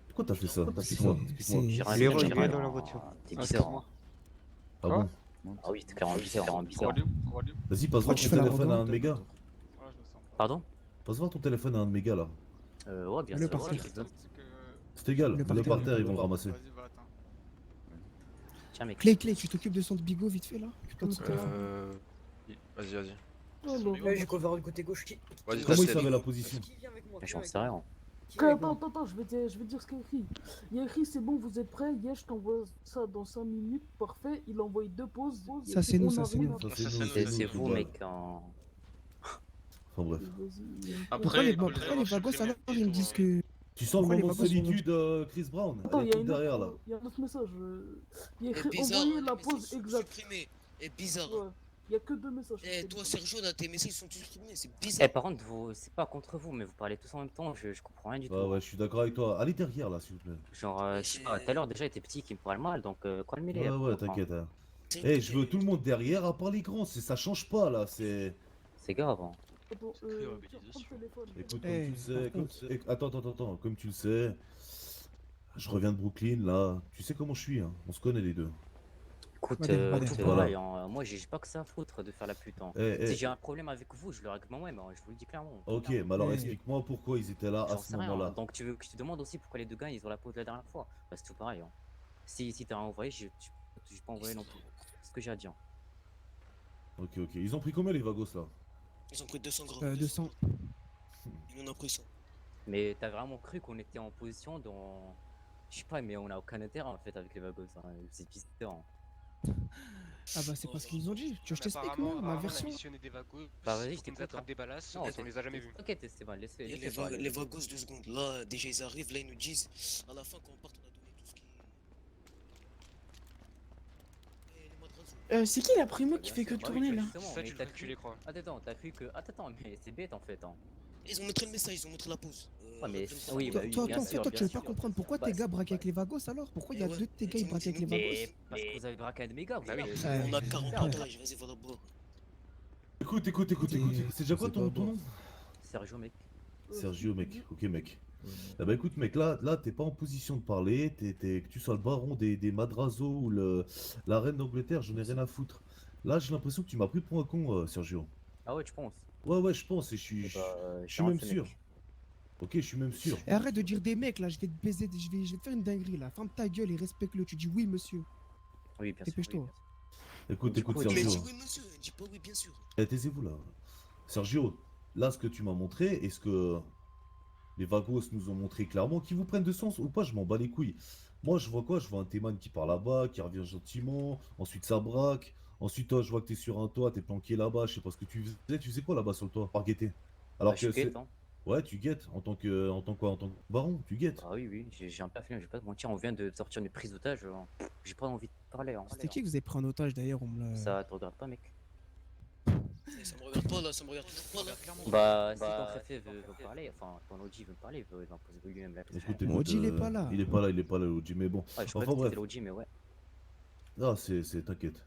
Pourquoi t'as fait ça? Explique-moi. J'ai rien Léroy, dit, il est dans la voiture. T'es bizarre. Hein. Ah bon? Ah oui, t'es clairement bizarre. Vas-y, passe voir tu ton fais téléphone à l'arrogant un de mes gars. Pardon? Passe voir ton téléphone à un de mes gars, là. Ouais, bien Le sûr. parti. C'est égal, Le le parterre. par terre, ils vont le ramasser. Tiens, mec. Clé, tu t'occupes de son bigot vite fait, là? Occupe-toi de son téléphone. Vas-y. J'ai couvert le côté gauche. Vas-y, Comment il t'as savait la position? J'en sais rien. Attends, je vais dire ce qu'il y a écrit. Il y a écrit c'est bon, vous êtes prêts, je t'envoie ça dans 5 minutes, parfait. Il a envoyé 2 pauses. Ça, c'est nous, ça, c'est nous. C'est vous, mec. Enfin bref. Pourquoi les vagos, alors, ils me disent que... Tu sens le Pourquoi les moment de vagos sont- solitude, Chris Brown? Attends, Elle il est y a toute derrière, là. il y a un autre message. Il y a Et écrit bizarre, envoyer les la messages pause sont exacte. supprimés. Et bizarre. Ouais. Il y a que 2 messages. sur Eh, le toi, téléphone. Sergio, là, tes messages sont supprimés, c'est Eh, bizarre. par contre, c'est pas contre vous, mais vous parlez tous en même temps, je comprends rien du tout. Ouais, je suis d'accord avec toi. Allez derrière, là, s'il vous plaît. Genre, je sais pas, tout à l'heure déjà, il était petit qui me parlait mal, donc calmez-les. Ouais, t'inquiète. Hein. Eh, je veux tout le monde derrière, à part les grands. Ça change pas, là. C'est grave. Hein. Attends, tiens, prends le téléphone. Écoute, Eh, comme tu le sais, attends, comme tu le sais, je reviens de Brooklyn, là. Tu sais comment je suis, hein. On se connaît les deux. Écoute, Madame, c'est voilà. pareil, hein. Moi j'ai pas que ça à foutre de faire la pute. Hein. Eh, Si j'ai un problème avec vous, je le règle moi-même, hein. Je vous le dis clairement. Ok, mais alors Eh. explique-moi pourquoi ils étaient là à J'en ce sais rien. moment-là. Hein. Donc tu veux que je te demande aussi pourquoi les deux gars ils ont la pause la dernière fois. Bah, c'est tout pareil. Hein. Si t'as envoyé, je pas envoyé non plus. C'est ce que j'ai à dire. Ok. Ils ont pris combien les vagos là? Ils ont pris 200 grammes. 200. Ils en ont pris 100. Mais t'as vraiment cru qu'on était en position dans. Je sais pas, mais on a aucun intérêt en fait avec les vagos. Hein. C'est bizarre. Hein. Ah bah c'est pas ce qu'ils nous ont dit. Tu veux que je t'explique, Apparemment, moi, ma on a version? missionné des vagos. Bah, vas-y, je on nous t'écoute, attrape hein. des balasses, Non, on les a jamais vus. Ok, c'est bon, laissez Et laissez parler. les vagos 2 secondes. Là, déjà, ils arrivent. Là, ils nous disent. À la fin, quand on part, on a donné tout ce qui est. Eh, les matrasos. C'est qui la primo qui fait que Bah oui, tourner là? justement, Ça, mais tu t'as le cru- les crois. Attends, t'as cru que. Attends, mais c'est bête en fait. Hein. Ils ont montré le message, ils ont montré la pause. Ouais, mais rappelle-moi. oui, Toi, bah oui, toi, bien toi, sûr, toi, tu veux bien pas sûr. comprendre pourquoi Bah, tes gars c'est braquent pas- avec les vagos alors? Pourquoi il y a Ouais, deux de tes gars ils braquent avec les Mais vagos? parce que vous avez braqué un de mes gars, vous Bah oui. avez- On a 40 ans d'âge, vas-y, voilà, bois. Écoute. C'est déjà quoi ton nom? Sergio, mec. Sergio, mec. Ok, mec. Ah bah écoute, mec, là t'es pas en position de parler. Que tu sois le baron des Madrazo ou la reine d'Angleterre, j'en ai rien à foutre. Là, j'ai l'impression que tu m'as pris pour un con, Sergio. Ah ouais, tu penses? Ouais, je pense et je suis même sûr. Ok, je suis même sûr. Et arrête de dire des mecs là, je vais te baiser, je vais te faire une dinguerie là. Ferme ta gueule et respecte-le. Tu dis oui monsieur. Oui, bien sûr. Dépêche-toi. Écoute, Mais Sergio. dis oui, monsieur, dis pas oui, bien sûr. Eh, taisez-vous là. Sergio, là, ce que tu m'as montré et ce que les vagos nous ont montré clairement, qu'ils vous prennent de sens ou pas, je m'en bats les couilles. Moi, je vois quoi? Je vois un T-man qui part là-bas, qui revient gentiment, ensuite ça braque. Ensuite, toi, je vois que t'es sur un toit, t'es planqué là-bas, je sais pas ce que tu faisais. Tu faisais quoi là-bas sur le toit? Par guetter. Alors Bah, je guette, hein. Ouais, tu guettes. En tant que baron, tu guettes. Ah oui, j'ai un peu la flemme, je vais pas te mentir, on vient de sortir une prise d'otage. J'ai pas envie de parler. Hein. C'était qui que vous avez pris en otage d'ailleurs? On me l'a. Ça te regarde pas, mec. Ça me regarde pas là, ça me regarde toujours pas là. Bah, si ton préfet veut parler, enfin, ton OG veut parler, il va poser lui-même la question. Écoute, Mon OG, il est pas là. Il est pas là, l'OG, mais bon. Ouais, je crois Enfin, que bref. c'était l'OG, mais ouais. Ah, t'inquiète.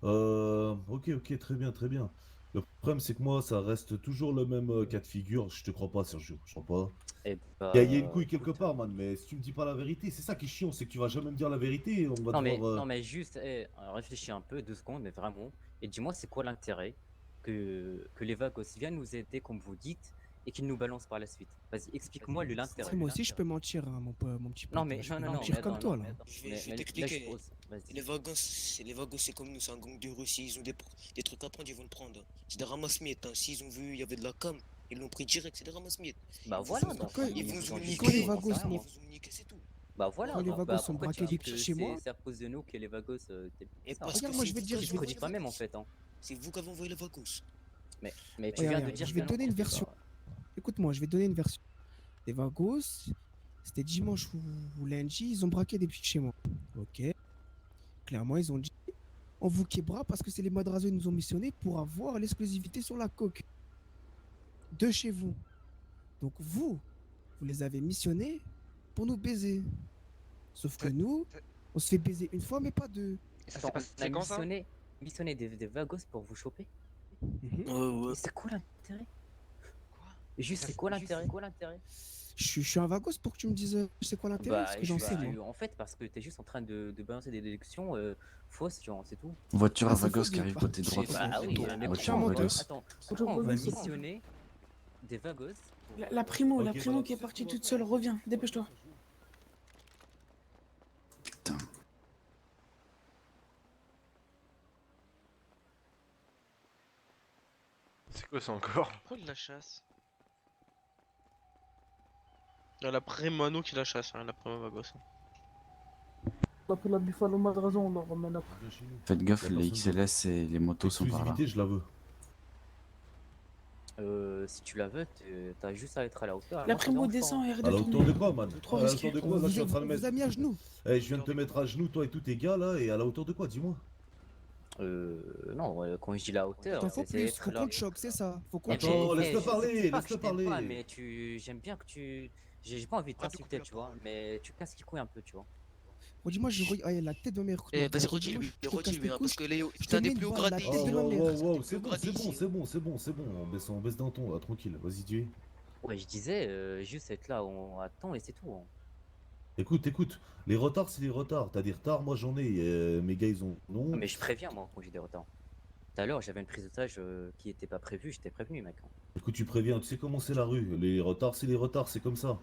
Ok, très bien. Le problème, c'est que moi, ça reste toujours le même cas de figure. Je te crois pas, Sergio, je crois pas. Et bah, Il y a une couille quelque part, man, mais si tu me dis pas la vérité, c'est ça qui est chiant, c'est que tu vas jamais me dire la vérité et on va non, mais, devoir... non, mais juste, réfléchis un peu, 2 secondes, mais vraiment. Et dis-moi, c'est quoi l'intérêt que les Vagos viennent nous aider comme vous dites et qu'ils nous balancent par la suite. Vas-y, explique-moi l'intérêt. Moi aussi je peux mentir, hein, mon petit pote. Non mais Je non peux non non, mentir mais comme attends, toi non, là. mais attends. Je vais Là, je t'expliquer. pose. Vas-y. Les Vagos, c'est comme nous, c'est un gang de Russie. Ils ont des trucs à prendre, ils vont le prendre. C'est des ramasse-miettes. Hein. S'ils ont vu, il y avait de la cam, ils l'ont pris direct, c'est des ramasse-miettes. Bah voilà, Ils donc, vont ils vous vous ont niquer. Quand les Vagos, Ils moi- vont vous niquer, c'est tout. Bah voilà, Quand les donc, Vagos bah, sont pourquoi braqués tu des dis petits que chez moi. c'est à cause de nous que les Vagos Et ça. parce Regarde, que moi, c'est je vais vous te dire, qui Je avez te dis pas envoyé même les en fait. Hein. C'est vous qui avez envoyé les Vagos. Mais tu Regarde, viens de dire je vais que te donner non, une c'est version. pas- Écoute-moi, je vais te donner une version. Les Vagos, c'était dimanche ou lundi, ils ont braqué des petits chez moi. Ok. Clairement, ils ont dit on vous québra parce que c'est les Madrazo qui nous ont missionnés pour avoir l'exclusivité sur la coque de chez vous. Donc vous les avez missionnés pour nous baiser. Sauf que nous, on se fait baiser une fois mais pas deux. Et ça Attends, s'est passé on a quand ça missionné des Vagos pour vous choper. Mhm. Mais c'est quoi l'intérêt? Juste, c'est quoi l'intérêt? Je suis un Vagos pour que tu me dises c'est quoi l'intérêt parce que j'en sais moi. En fait, parce que t'es juste en train de balancer des déductions fausses, genre, c'est tout. Voiture à Ah, c'est Vagos faux, qui arrive bah, côté droit. Bah oui, mais Voiture un à menteur. Vagos. Attends, pourquoi on va missionner des Vagos? La primo, Ok, voilà. qui est partie toute seule, reviens, dépêche-toi. Putain. C'est quoi ça encore? Pourquoi il la chasse? Il y a la Prémano qui la chasse, hein, la Prémano Vagos. On appelle la Buffalo Madrazo, on leur ramène après. Viens chez nous. Faites gaffe, Y a les personne XLS et les motos sont par là. Exclusivité, je la veux. Si tu la veux, t'as juste à être à la hauteur. La Moi, ça primo me dérange descend et À la hauteur de quoi, man? Trop À la risqué. hauteur de quoi? Là, je suis en train de Vous mettre. avez mis à genoux. Eh, je viens de te mettre à genoux, toi et tous tes gars là, et à la hauteur de quoi? Dis-moi. Non, quand je dis la hauteur, T'en faut c'est plus, être faut là. qu'on te choque, c'est ça. Faut qu'on Eh, te choque. Attends, mais, laisse-le je parler, sais pas que laisse-le je t'aime pas, parler. mais j'aime bien que tu. J'ai pas envie de t'insulter, tu vois, mais tu casses les couilles un peu, tu vois. Redis-moi, la tête de merde. Eh, vas-y, redis-lui, parce que Léo, je c'est un te des mets plus une hauts balle, la gradés. tête de ma mère. C'est bon, c'est bon. On baisse d'un ton là, tranquille. Vas-y, Dieu. Ouais, je disais, juste être là, on attend et c'est tout. Hein. Écoute, les retards, c'est les retards. T'as des retards, moi j'en ai. Mes gars, ils ont. Non. Mais je préviens, moi, quand j'ai des retards. Tout à l'heure, j'avais une prise d'otage qui était pas prévue, j'étais prévenu, mec. Hein. Écoute, tu préviens, tu sais comment c'est la rue. Les retards, c'est comme ça.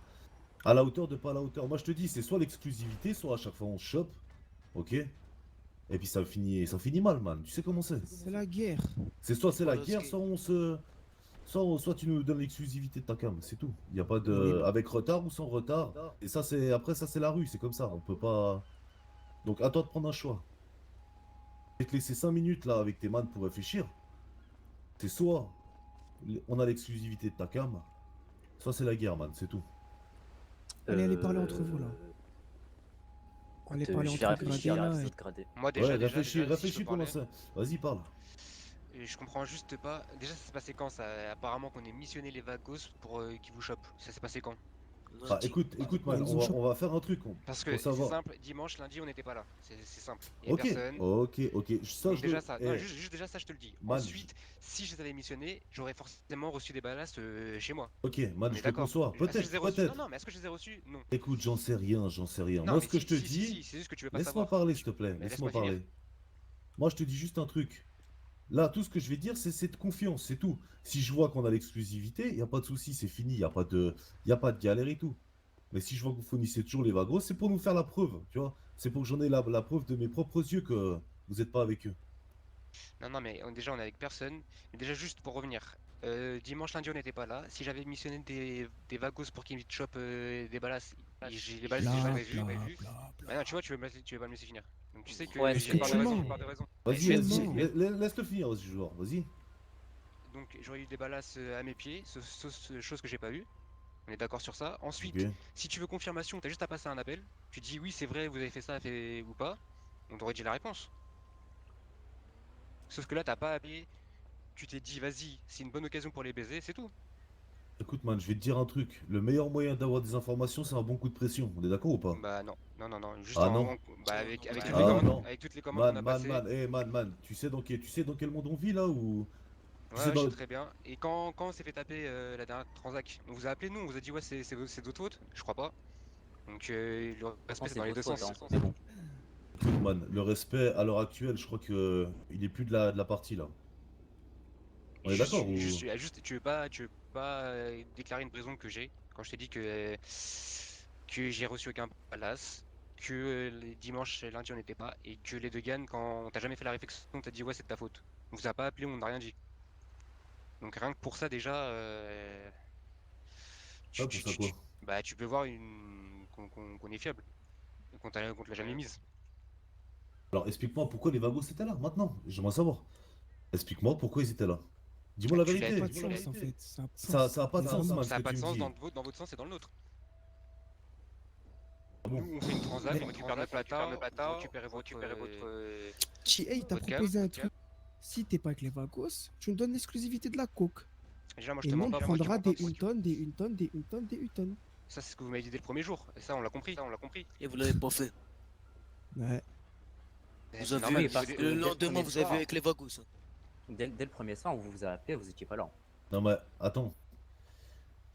À la hauteur de pas à la hauteur. Moi je te dis, c'est soit l'exclusivité, soit à chaque fois on se chope. Ok? Et puis ça finit mal, man. Tu sais comment c'est? C'est la guerre. C'est soit c'est la Voilà, guerre, ce qui- soit on se. Soit tu nous donnes l'exclusivité de ta cam, c'est tout. Il n'y a pas de. Oui, mais- Avec retard ou sans retard. Et ça, c'est. Après, ça, c'est la rue, c'est comme ça. On peut pas. Donc, à toi de prendre un choix. Je vais te laisser 5 minutes là avec tes man pour réfléchir. C'est soit on a l'exclusivité de ta cam, soit c'est la guerre, man, c'est tout. Allez parler entre vous, là. Allez parler Je vais entre réfléchir gradés, à là, les autres gradés. Moi Ouais, déjà, si réfléchis je peux pendant parler. ça. Vas-y, parle. Et je comprends juste pas. Déjà, ça s'est passé quand ça? Apparemment qu'on ait missionné les Vagos pour qu'ils vous chopent. Ça s'est passé quand? Ah, écoute, man, ils ont on va faire un truc. Parce que Faut c'est savoir. simple, dimanche, lundi, on n'était pas là. C'est simple. Il y Ok, avait personne. ok. Ça, Donc je déjà le- ça, eh, non, juste déjà ça je te le dis. Man, Ensuite, si je les avais missionnés, j'aurais forcément reçu des ballasts chez moi. Ok, man, On est je te d'accord. conçois. Est-ce que je les ai reçus? Peut-être. Non, mais est-ce que je les ai reçus? Non. Écoute, j'en sais rien. Non, Moi, mais ce que si, je te si, si, dis, si, c'est juste que tu veux pas laisse-moi savoir. parler, s'il te plaît. Mais Laisse-moi laisse-moi finir. parler. Moi, je te dis juste un truc. Là, tout ce que je vais dire, c'est de confiance, c'est tout. Si je vois qu'on a l'exclusivité, il n'y a pas de souci, c'est fini, il n'y a pas de galère et tout. Mais si je vois que vous fournissez toujours les Vagos, c'est pour nous faire la preuve, tu vois. C'est pour que j'en ai la preuve de mes propres yeux que vous n'êtes pas avec eux. Non, mais déjà on est avec personne. Mais déjà juste pour revenir. Dimanche, lundi, on n'était pas là. Si j'avais missionné des Vagos pour qu'ils me chopent des ballasts, j'ai les ballasts, Bla, j'avais vu. bla, vu. bla, Bah non, tu vois, tu veux pas me laisser finir. Donc tu sais que Ouais, j'ai c'est pas de tu raison, mens. j'ai pas de raison. Vas-y, tu vas-y, mens. laisse-le finir, vas-y, joueur, vas-y. Donc j'aurais eu des ballasts à mes pieds, chose que j'ai pas eu. On est d'accord sur ça. Ensuite, Ok. si tu veux confirmation, t'as juste à passer un appel. Tu dis oui, c'est vrai, vous avez fait ça, ou pas. On t'aurait dit la réponse. Sauf que là, t'as pas appelé. Tu t'es dit, vas-y, c'est une bonne occasion pour les baiser, c'est tout. Écoute, man, je vais te dire un truc. Le meilleur moyen d'avoir des informations, c'est un bon coup de pression. On est d'accord ou pas? Bah non. Juste Ah non. avec toutes les Ah commandes, non. avec toutes les commandes qu'on a passées. Man, tu sais dans quel monde on vit là ou... Tu sais Ouais, je dans- sais très bien. Et quand on s'est fait taper la dernière transac, on vous a appelé nous, on vous a dit ouais c'est de votre faute. Je crois pas. Donc le respect c'est dans les deux sens. Mais bon. Écoute, man, le respect à l'heure actuelle, je crois que il est plus de la partie là. On est d'accord ou... Juste, tu veux pas déclarer une raison que j'ai quand je t'ai dit que j'ai reçu aucun palace, que les dimanches et lundi on n'était pas, et que les deux Gann, quand on t'a jamais fait la réflexion, on t'a dit ouais c'est de ta faute. On vous a pas appelé, on n'a rien dit. Donc rien que pour ça déjà, Ah, pour ça quoi? bah tu peux voir qu'on est fiable, qu'on te l'a jamais mise. Alors explique-moi pourquoi les Vagos étaient là, maintenant. J'aimerais savoir. Explique-moi pourquoi ils étaient là. Dis-moi la Tu vérité. l'as Ça n'a pas de sens en fait. Ça a pas de sens, man, ce Ça a que pas tu de me sens dis. dans votre sens et dans le nôtre. Ah bon? Nous on fait une transat, on récupère notre plata, vous récupérez votre il t'a votre proposé cam. un truc. Si t'es pas avec les Vagos, tu nous donnes l'exclusivité de la coke. Déjà moi je Et te nous, mens on pas, moi je te prendra mens pas. des une tonne, des une tonne, des une tonne, des une tonne. Ça c'est ce que vous m'avez dit dès le premier jour, et ça on l'a compris. Et vous l'avez pas fait. Ouais. Vous C'est avez normal, vu, parce que le dès le lendemain, premier vous avez soir- vu avec les Vagos. Dès le premier soir, on vous a appelé, vous étiez pas là. Non mais attends.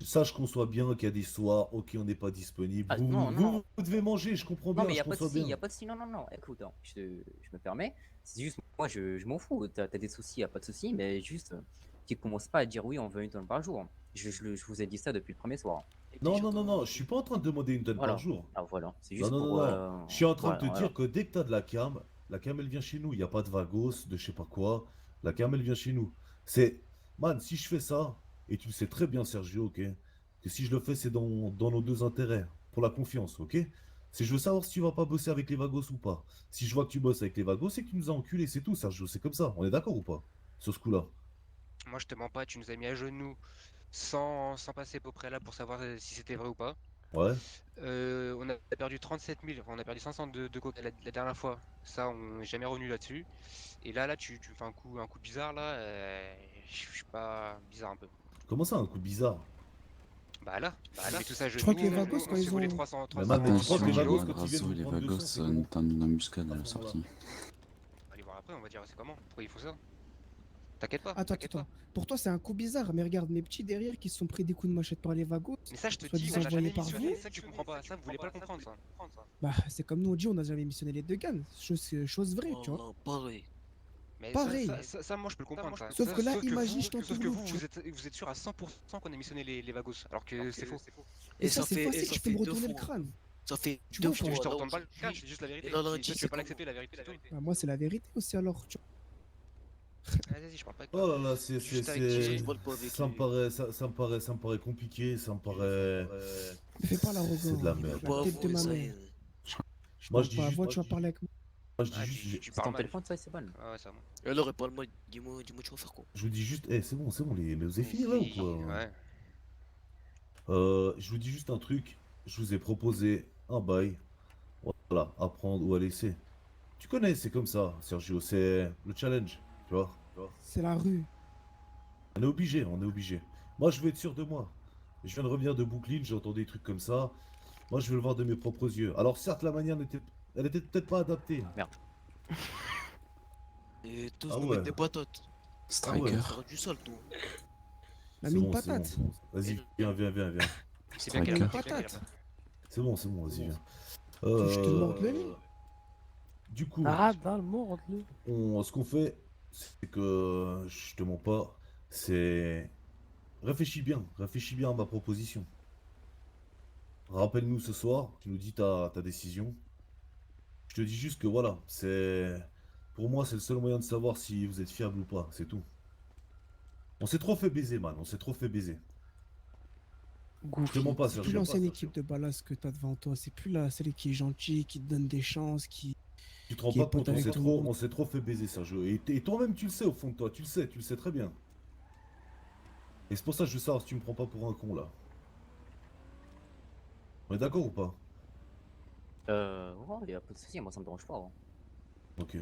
Sache qu'on soit bien qu'il y a des soirs, ok, on n'est pas disponible. Ah, Vous, non, vous, non. vous devez manger, je comprends Non, bien, mais il je a pas de conçois si, bien. il a pas de si. Non, non, non. Écoute, hein, je me permets. C'est juste, moi, je m'en fous. T'as des soucis, y a pas de soucis, mais juste, tu commences pas à dire oui, on veut une tonne par jour. Je vous ai dit ça depuis le premier soir. Non, non, non, non, je suis pas en train de demander une tonne Voilà. par jour. Ah, voilà. C'est Non, juste non, pour. non, non. Je suis en train de te voilà, dire que dès que t'as de la cam elle vient chez nous. Il n'y a pas de Vagos, de je sais pas quoi. La cam elle vient chez nous. C'est. Man, si je fais ça, et tu le sais très bien, Sergio, ok, que si je le fais, c'est dans nos deux intérêts, pour la confiance, ok? Si je veux savoir si tu vas pas bosser avec les Vagos ou pas. Si je vois que tu bosses avec les Vagos, c'est que tu nous as enculés, c'est tout, Sergio, c'est comme ça. On est d'accord ou pas? Sur ce coup-là. Moi je te mens pas, tu nous as mis à genoux sans passer au préalable pour savoir si c'était vrai ou pas. Ouais. On a perdu 37 000, enfin, on a perdu 500 de coke la dernière fois. Ça, on n'est jamais revenu là-dessus. Et là, tu fais un coup bizarre là. Je suis pas bizarre un peu. Comment ça, un coup bizarre? Bah là, mais tout ça, Je crois que les Vagos, quand ils ont. Mais man, mais tu crois Attention, que les Vagos, quand ils Razo, viennent les nous prendre 200, Vagos, c'est comment? t'as une embuscade à la sortie. Allez voir après, on va dire c'est comment. Pourquoi il faut ça? T'inquiète pas. Attends, t'inquiète attends. pas. Pour toi, c'est un coup bizarre, mais regarde mes petits derrière qui se sont pris des coups de machette par les Vagos. Mais ça, je te Soit dis, disant on l'a jamais envoyés par missionné. vous. C'est ça que tu comprends pas. Ça, vous voulez pas le comprendre, ça. Bah, c'est comme nous on dit, on n'a jamais missionné les deux Gann. Chose vraie, tu vois. Oh, pareil. Mais Pareil. ça, moi je peux le comprendre. Ça. Sauf que là, imagine, vous, je t'en sauf que tourne, vous, tu vous êtes sûr à 100% qu'on a missionné les Vagos, alors que c'est faux. Et ça, c'est facile, ça tu peux fait me deux retourner le fois. crâne. Ça fait Tu deux vois, fois. Je te là où retourne pas le je- crâne, c'est juste la vérité. Et là, là, Si tu tu sais veux pas comment- l'accepter, la vérité, c'est tout. Bah, moi, c'est la vérité aussi, alors. Tu Vas-y, je parle pas avec toi. Oh là là, Juste avec qui je rigole pas avec ça me lui. paraît, ça me paraît compliqué, ça me paraît. me fais pas l'arrogant. C'est de la merde. La tête de ma ça y mère. est. Moi, je dis Pas juste. voix, tu vas parler avec moi. Moi, je dis Ah, juste. tu C'est parles ton mal. téléphone, ça, c'est bon. Ah ouais, ça va. Et alors, parle-moi, dis-moi, tu vas faire quoi? Je vous dis juste. Eh, c'est bon, mais vous avez fini là ou quoi? Ouais. Je vous dis juste un truc. Je vous ai proposé un bail. Voilà, à prendre ou à laisser. Tu connais, c'est comme ça, Sergio. C'est le challenge, tu vois. C'est la rue. On est obligé, on est obligé. Moi, je veux être sûr de moi. Je viens de revenir de Brooklyn, j'ai entendu des trucs comme ça. Moi, je veux le voir de mes propres yeux. Alors, certes, la manière elle était peut-être pas adaptée. Merde. Et tous Ah nous ouais. mettent des patates. Striker. Faire du sale, toi. La C'est mine bon, c'est bon, patate. c'est bon. Vas-y, viens. C'est bien qu'elle a Striker. patate. C'est bon, vas-y, viens. Je te mords le nez. Du coup, Arrête dans le monde, lui. ce qu'on fait, c'est que je te mens pas, c'est réfléchis bien à ma proposition. Rappelle-nous ce soir, tu nous dis ta décision. Je te dis juste que voilà, pour moi c'est le seul moyen de savoir si vous êtes fiable ou pas, c'est tout. On s'est trop fait baiser, man, on s'est trop fait baiser. Je te mens pas, C'est plus Sergio. l'ancienne équipe de Ballas que t'as devant toi. C'est plus celle qui est gentille, qui te donne des chances, qui. Tu te rends qui est pas compte, pote avec tout le monde. on s'est trop fait baiser, Sergio. Et toi-même, tu le sais au fond de toi, tu le sais très bien. Et c'est pour ça que je veux savoir si tu me prends pas pour un con là. On est d'accord ou pas? Ouais, y a pas de soucis, moi ça me dérange pas. Hein. Ok.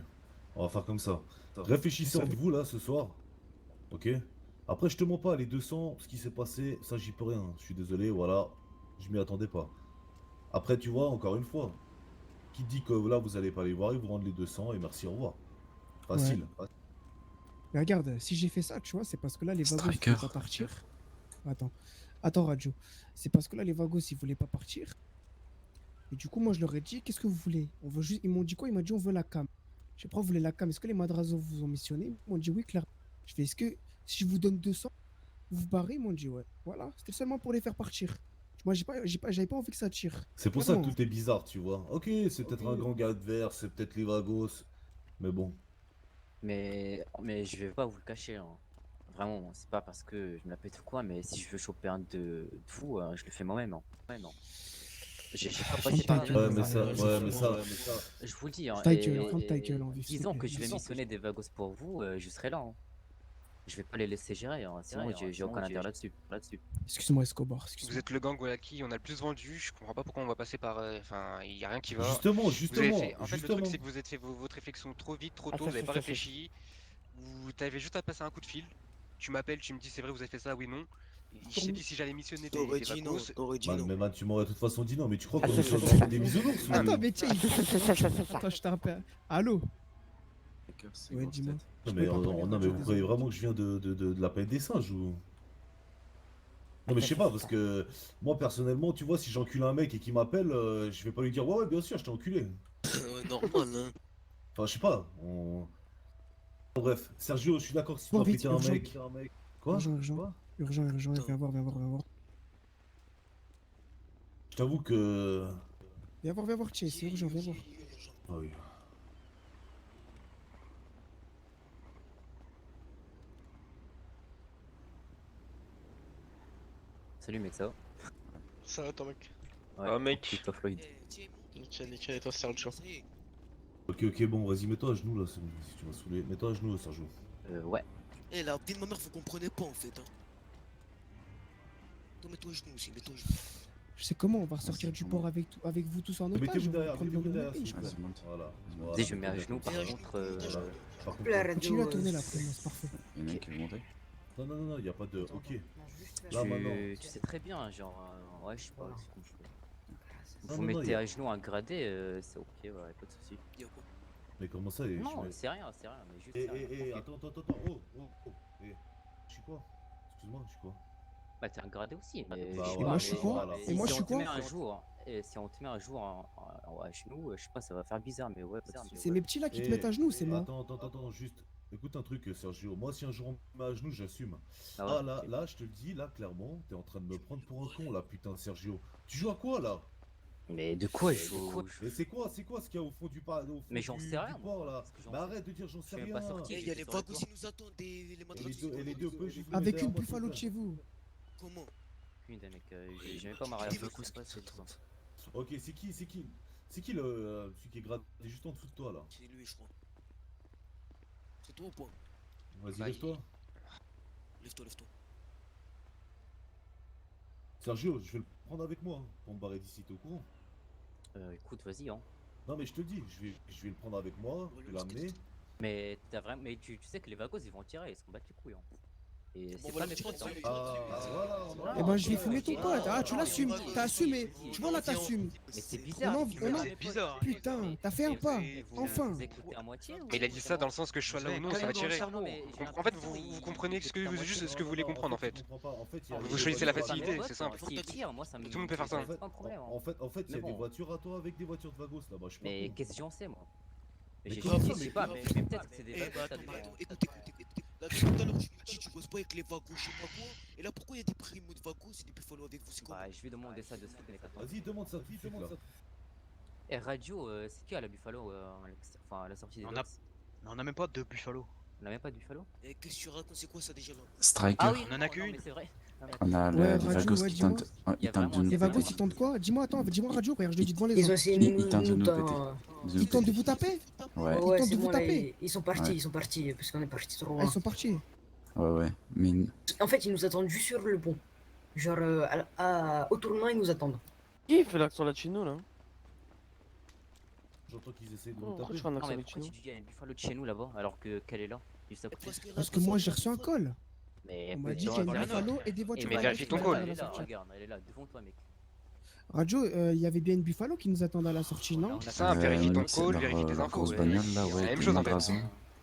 On va faire comme ça. Réfléchissez entre vous là ce soir. Ok. Après, je te mens pas, les 200, ce qui s'est passé, ça j'y peux rien. Je suis désolé, voilà. Je m'y attendais pas. Après, tu vois, encore une fois, qui dit que là vous allez pas les voir, ils vous rendent les 200 et merci, au revoir. Facile. Mais regarde, si j'ai fait ça, tu vois, c'est parce que là, les Vagos ils Striker. voulaient pas partir. Attends, Radio. C'est parce que là, les Vagos ils voulaient pas partir. Et du coup, moi, je leur ai dit, qu'est-ce que vous voulez? On veut juste. Ils m'ont dit quoi? Ils m'ont dit, on veut la cam. Je sais pas, vous voulez la cam? Est-ce que les Madrazo vous ont missionné? Ils m'ont dit oui, clairement. Je fais, est-ce que Si je vous donne 200, vous vous barrez, ils m'ont dit ouais. Voilà, c'était seulement pour les faire partir. Moi, j'avais pas envie que ça tire. C'est pour ça que Clairement. tout est bizarre, tu vois. Ok, c'est peut-être un gang adverse, c'est peut-être les Vagos. Mais bon. Mais je vais pas vous le cacher, hein. Vraiment, c'est pas parce que je me la pète ou quoi, mais si je veux choper un de vous, je le fais moi-même, hein. Ouais, non. J'ai pas passé par Ouais, mais ça, Je vous le dis, hein, Ta gueule, ferme ta gueule, en vif, s'il te disons plaît. que je vais missionner des Vagos pour vous, je serai là, hein. Je vais pas les laisser gérer, hein. Sinon j'ai aucun intérêt là-dessus. Excuse-moi, Escobar, excuse-moi. Vous êtes le gang à qui on a le plus vendu, je comprends pas pourquoi on va passer par. Enfin, il y a rien qui va. Justement, Vous avez justement, fait- En fait, le justement. truc, c'est que vous avez fait votre réflexion trop vite, trop tôt, vous avez pas réfléchi. Vous t'avais juste à passer un coup de fil. Tu m'appelles, tu me dis c'est vrai, vous avez fait ça, oui, non. Je t'ai dit si j'allais missionner des Vagos. Man, mais man, tu m'aurais de toute façon dit non, mais tu crois qu'on est sur des bisounours ou... Attends, mais tiens, attends, je te rappelle. Allô? Ouais, dis-moi. Non, mais, non, mais vous croyez vraiment que je viens de la planète des singes ou... Non, mais je sais pas, parce que moi personnellement, tu vois, si j'encule un mec et qu'il m'appelle, je vais pas lui dire ouais, bien sûr, je t'ai enculé. Normal, hein. Enfin, je sais pas, Bref, Sergio, je suis d'accord si tu Bon, m'as vite, pété un urgent. mec. Quoi? Urgent, viens voir. Je t'avoue que... Viens voir, Chase, c'est urgent, viens voir. Ah oui. Salut mec, ça va? Ça va, ton mec? Ouais, Ah, mec. toi Floyd. Nickel, et toi, Sergio? Ok, bon, vas-y, mets-toi à genoux là, c'est bon, si tu vas saouler. Mets-toi à genoux, Sergio. Ouais. Eh, la vie de ma mère, vous comprenez pas en fait, hein. Toi, mets-toi à genoux aussi, mets-toi à genoux. Je sais comment, on va ressortir du port avec vous tous en otage. Mettez-vous on va derrière, prendre mettez-vous le derrière, pays, s'il je vous crois. plaît. Voilà. Vas-y, je me mets à genoux, par contre. Par contre, Continue à tourner là, après moi, c'est parfait. Il y en a un qui veut monter. Non, y a pas de... Ok. Là, maintenant. Tu sais très bien, genre, ouais, je sais pas. Non, Vous non, mettez y a- à genoux un gradé, c'est ok, ouais, pas de soucis. Mais comment ça, je Non, mets- c'est rien, mais juste. c'est rien. attends, oh, je suis quoi? Excuse-moi, je suis quoi? Bah t'es un gradé aussi, mais Bah, je sais voilà, pas, moi, je suis mais- quoi mais Et moi, si je suis on te met quoi un jour, et si on te met un jour à genoux, je sais pas, ça va faire bizarre, mais ouais, pas de soucis. C'est mes petits là qui te mettent à genoux, c'est moi. Attends, juste. Écoute un truc, Sergio. Moi, si un jour on me met à genoux, j'assume. Ah ouais, Ah, là, ok. là, je te le dis, là, clairement, t'es en train de me prendre pour un con, là, putain, Sergio. Tu joues à quoi, là? Mais de quoi je joue? Mais c'est quoi ce qu'il y a au fond du pas? Mais j'en sais rien, Port, moi. là. Parce que j'en Bah sais- arrête de dire j'en sais Je suis rien. même pas sorti. Eh, y a les Vagos qui nous attendent, les Et matraques. les deux, peu, j'ai voulu Avec derrière une moi, buffalo de s'il chez vous. Comment? Putain, mec, j'ai même pas ma réaction. te plaît. Ok, c'est qui celui qui est gradé juste en dessous de toi, là? C'est lui, je crois. C'est toi ou pas? Vas-y, Bah, lève-toi. Lève-toi. Sergio, je vais le prendre avec moi, hein, pour me barrer d'ici, t'es au courant? Écoute, vas-y, hein. Non mais je te le dis, je vais le prendre avec moi, je vais l'amener. Mais t'as vraiment, mais tu sais que les vagos ils vont tirer, ils se battent les couilles, hein. Et Bon, c'est voilà, pas mes tu potes, prends hein. Voilà. Eh ben, je vais fumer ton pote. Ah, tu l'assumes. T'as assumé. Tu vois là, t'assumes. Mais c'est bizarre. C'est bizarre. Putain, t'as fait un pas. Enfin. Vous écoutez à moitié ou... Mais il a dit ça dans le sens que je sois là ou non, ça va tirer. Non, mais j'ai En fait, vous comprenez juste ce que vous voulez comprendre en fait. Je comprends pas. En fait, il y a Vous des choisissez la voitures- facilité, c'est simple. S'ils tirent, moi ça me... Tout le monde peut faire ça. C'est pas un problème, hein. En fait, il y a Mais des bon. voitures à toi avec des voitures de Vagos là-bas, je sais pas. Mais trop. qu'est-ce que j'en sais, moi? Mais J'ai comment dit, ça, je sais mais pas, comment- mais peut-être que c'est des Eh, vagos, bah, ça attends, dépend. écoute. Là, tout à l'heure, tu me dis, tu bosses pas avec les Vagos, je sais pas quoi. Et là, pourquoi il y a des primos de Vagos et des Buffalo avec vous? C'est quoi? Bah, je vais demander ça de suite, mec, attends. Vas-y, demande ça, demande ça. Et Radio, c'est qui à la Buffalo, enfin à la sortie des On a- docks? Mais on a même pas de Buffalo. On a même pas de Buffalo? Eh, qu'est-ce que tu racontes? C'est quoi ça déjà là? Striker. Ah oui, On en a non, qu'une. mais c'est vrai. Non, mais- On a Ouais, les Radio, Vagos ouais, qui dis-moi. tentent. Il y a Ils tentent de vraiment nous Les Vagos, péter. ils tentent quoi? Dis-moi, attends, dis-moi Radio, frère, je le dis devant les Ils gens. ont essayé Ils tentent de nous péter. péter. Ils tentent de vous taper? Ouais, Ils tentent de c'est vous bon, là, taper. ils sont partis, Ouais. ils sont partis, parce qu'on est parti trop Ah, loin. ils sont partis. ouais. Mais En fait, ils nous attendent juste sur le pont. Genre, au tournant, ils nous attendent. Qui fait l'accent latino là? J'entends qu'ils essaient de Oh, nous pourquoi taper. tu fais un Non, accent mais pourquoi latino? tu dis qu'il y a une Buffalo de chez nous là-bas alors que qu'elle est là, juste à côté? Parce que moi, j'ai reçu un call. Mais On m'a dit qu'il y a une Buffalo et des voitures. mais Vagos vérifie qui ton nous call. attendent à Elle est la là, sortie. regarde, elle est là, devant toi, mec. Radio, il y avait bien une Buffalo qui nous attendait à la sortie, non? C'est ça, vérifie ton c'est call, leur, vérifie tes leur infos. grosse ouais. bagnole là, C'est la ouais, même avec chose une en fait. Madrazo.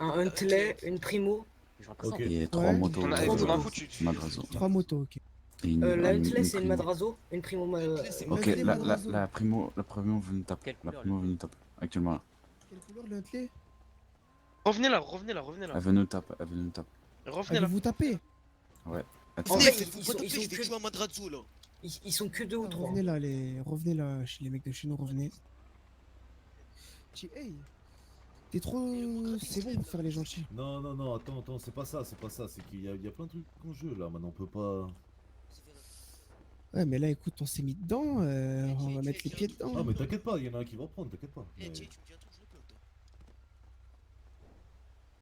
Un Huntley, une Primo. Je représente. Ok. Et 3 Ouais. motos. Ton Trois info, motos. tu. Madrazo. 3 motos, ok. Et une, La une Huntley, c'est une Primo. Madrazo. Une Primo. Ok, Huntley la Madrazo. Primo veut nous taper. Quelle La couleur, Primo veut nous taper. Actuellement là. Quelle couleur le Huntley? Revenez là. Elle veut nous taper. Revenez là. Allez vous taper. Ouais. En Snake, vrai, faut pas taper, je vais tuer un Madrazo là. ils sont que 2 ou 3. Revenez là chez les mecs de chez nous, revenez. Hey, t'es trop... C'est bon pour faire les gentils. Non, non, non, attends, c'est pas ça, c'est qu'il y a plein de trucs en jeu là, maintenant on peut pas... Ouais, mais là, écoute, on s'est mis dedans, on va mettre les pieds dedans. Ah, mais t'inquiète pas, il y en a un qui va prendre, t'inquiète pas. Eh, Mais- tiens, tu me dis un truc,